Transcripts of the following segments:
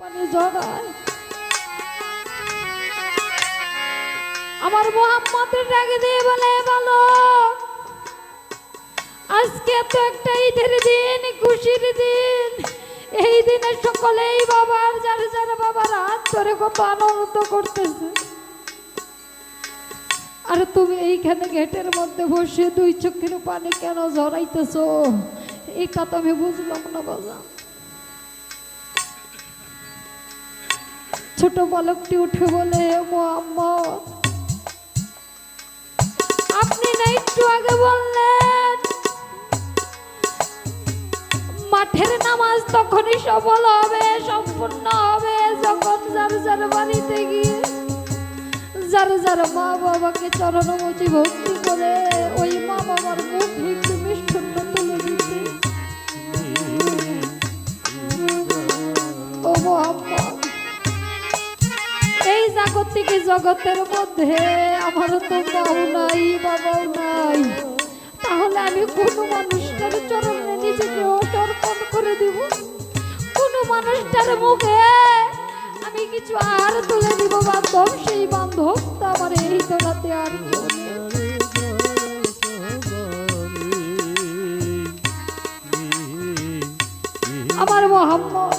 পানি জড়ায় আমার মোহাম্মদের ডাকে দিয়ে বলে ভালো আজকে তো একটা ঈদের দিন খুশির দিন এই দিনে সকলেই বাবার যারা যারা বাবার হাত ধরে কত আনন্দ করতেছে আর তুমি এইখানে গেটের মধ্যে বসে দুই চোখের পানি কেন ঝরাইতেছো এই কথা আমি বুঝলাম না বাবা। ছোট বালকটি উঠে বলে মোহাম্মদ আপনি না একটু আগে বললেন মাঠের নামাজ তখনই সফল হবে সম্পূর্ণ হবে যখন যার যার বাড়িতে গিয়ে যার যার মা বাবাকে চরণমুচি ভক্তি করে ওই মা বাবার মুখে একটু মিষ্টান্ন তুলে দিতে। ও মোহাম্মদ এই জাগতিক জগতের মধ্যে আমারও তো মাও নাই বাবাও নাই তাহলে আমি কোন মানুষটার চরণে নিজেকে অর্পণ করে দিব কোন মানুষটার মুখে আমি কিছু আর তুলে দিব বান্ধব সেই বান্ধব তো আমার এই জগতে আর কেউ নেই। আমার মোহাম্মদ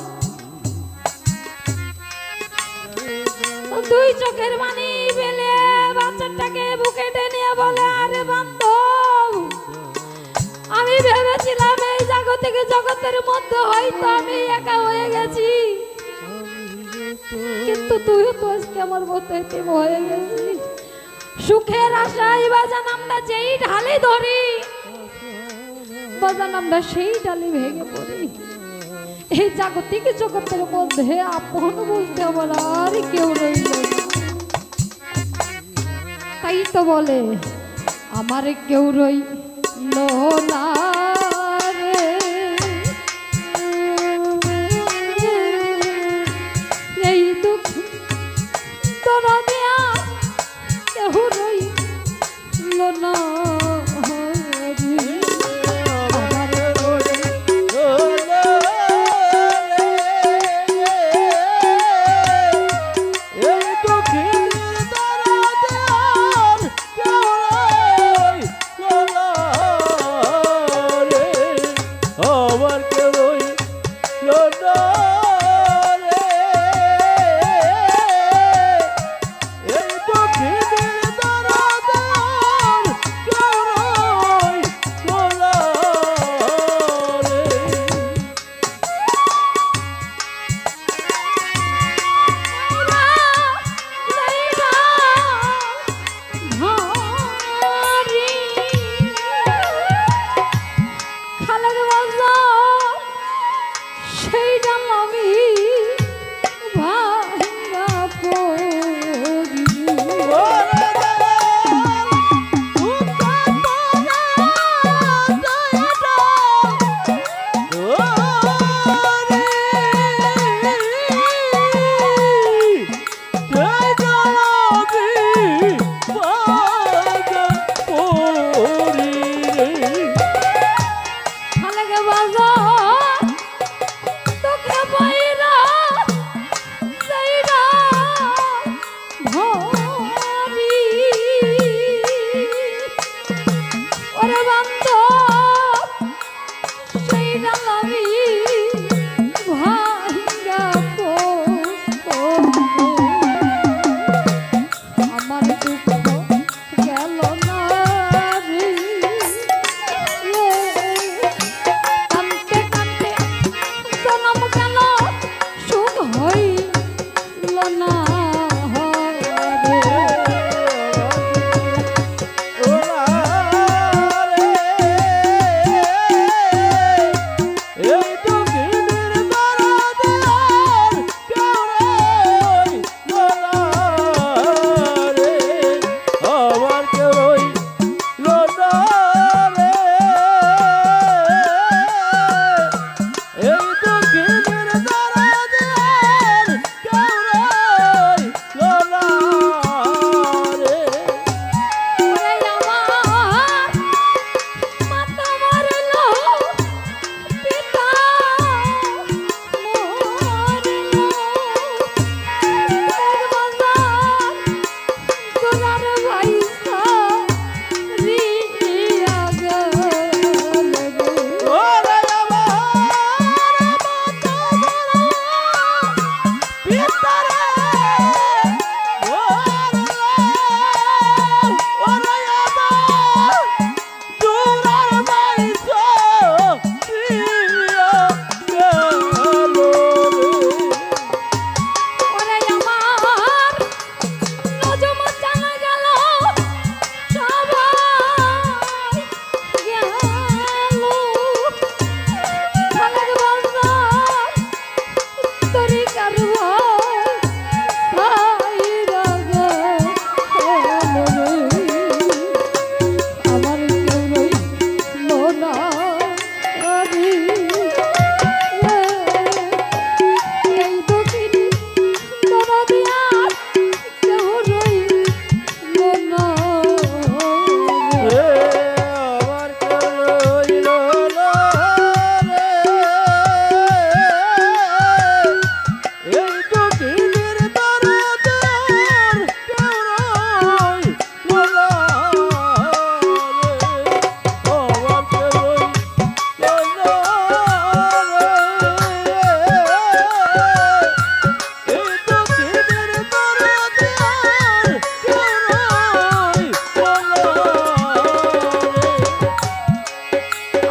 দুই চোখের পানি ফেলে বাচ্চাটাকে বুকে টেনে বলে আরে বান্ধব আমি ভেবেছিলাম এই জাগতিক জগতের মধ্যে হয়তো আমি একা হয়ে গেছি কিন্তু তুইও তো আজকে আমার মতো এতিম হয়ে গেছি সুখের আশায় বাজান আমরা যেই ঢালে ধরি বাজান আমরা সেই ডালে ভেঙে পড়ি এই জাগতিক জগতের মধ্যে আপন বলতে আমার আর কেউ রইল তাই তো বলে আমার কেউ রইল না রে এই দুঃখ তোরা দেয়া কেউ রইল না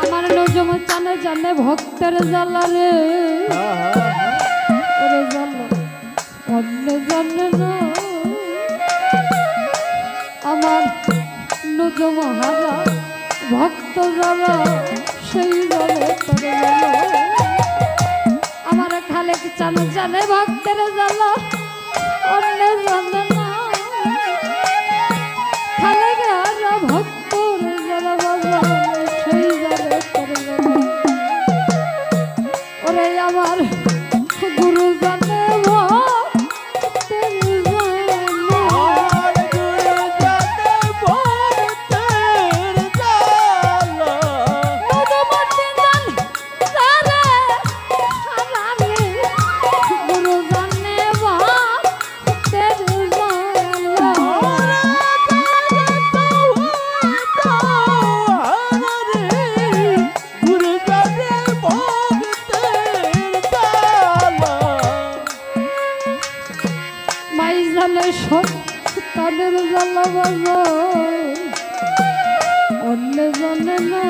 আমার নজম জানে জানে ভক্তের জ্বালা রে ওরে জ্বালা অন্য জানে না আমার নজম হারা ভক্ত জ্বালা সেই জ্বালে তার জ্বালা আমার খালে জানে জানে ভক্তের জ্বালা অন্য জানে না খালে হারা ভক্তর জ্বালা বাবা সেই জ্বালে তার জ্বালা ওরে আমার গুরু জানে ভক্তের জ্বালা গুরু জানে ভক্তের জ্বালা মাই জানে সব তাদের জ্বালা বাবা অন্য জানে না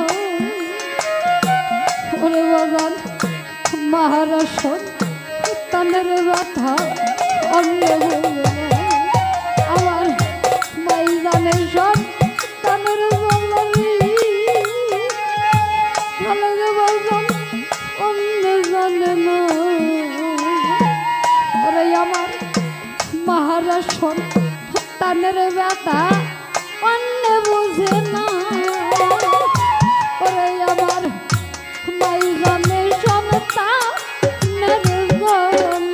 ওরে বাজান মহারাষ্ট্র তাদের ব্যথা অন্য আমার মাই জানে সব তাদের জ্বালা ভালো বাজান অন্য জানে না ওরে আমার মহারাষ্ট্র তানের ব্যথা অন্য বুঝে না ওরে আমার মাই জানে সন্তানের জ্বালা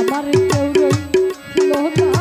আমার কেউ রইল না